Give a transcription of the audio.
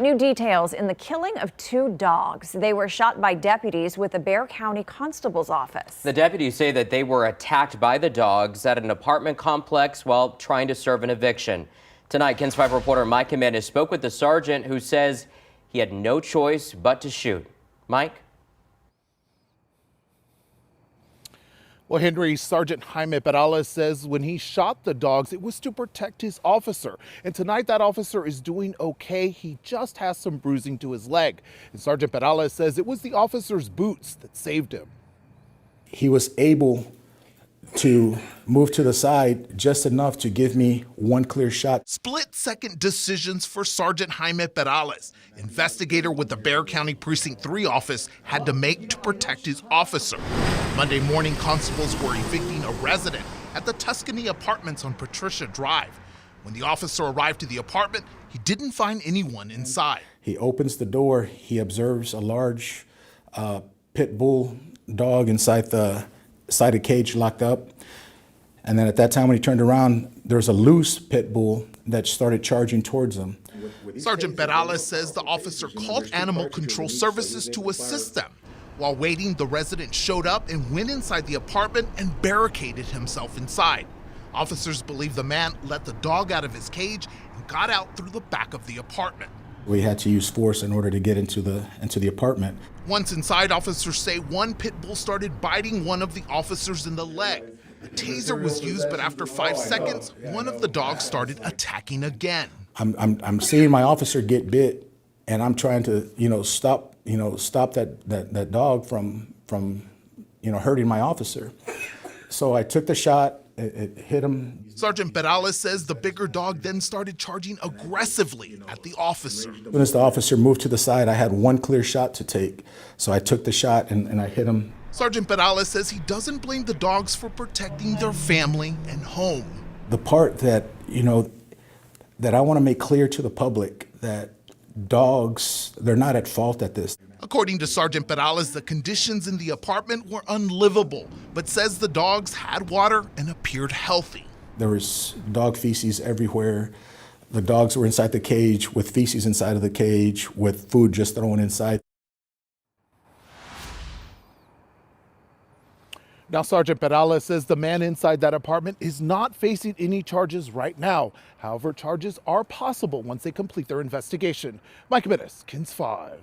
New details in the killing of 2 dogs. They were shot by deputies with the Bexar County Constable's office. The deputies say that they were attacked by the dogs at an apartment complex while trying to serve an eviction. Tonight, KENS 5 reporter Mike Jimenez spoke with the sergeant who says he had no choice but to shoot. Mike? Well, Henry, Sergeant Jaime Perales says when he shot the dogs, it was to protect his officer. And tonight, that officer is doing okay. He just has some bruising to his leg. And Sergeant Perales says it was the officer's boots that saved him. He was able to move to the side just enough to give me one clear shot. Split-second decisions for Sergeant Jaime Perales, investigator with the Bexar County Precinct 3 office, had to make to protect his officer. Monday morning, constables were evicting a resident at the Tuscany Apartments on Patricia Drive. When the officer arrived to the apartment, he didn't find anyone inside. He opens the door. He observes a large pit bull dog inside the cage locked up. And then at that time when he turned around, there was a loose pit bull that started charging towards him. Sergeant Perales says the officer called Animal Control Services to assist them. While waiting, the resident showed up and went inside the apartment and barricaded himself inside. Officers believe the man let the dog out of his cage and got out through the back of the apartment. We had to use force in order to get into the apartment. Once inside, officers say one pit bull started biting one of the officers in the leg. A taser was used, but after 5 seconds, one of the dogs started attacking again. I'm seeing my officer get bit, and I'm trying to stop that dog from hurting my officer. So I took the shot. It hit him. Sergeant Perales says the bigger dog then started charging aggressively at the officer. When the officer moved to the side, I had one clear shot to take. So I took the shot and I hit him. Sergeant Perales says he doesn't blame the dogs for protecting their family and home. The part that, that I want to make clear to the public that dogs, they're not at fault at this. According to Sergeant Perales, the conditions in the apartment were unlivable, but says the dogs had water and appeared healthy. There was dog feces everywhere. The dogs were inside the cage with feces inside of the cage with food just thrown inside. Now, Sergeant Perales says the man inside that apartment is not facing any charges right now. However, charges are possible once they complete their investigation. Mike Jimenez, KENS 5.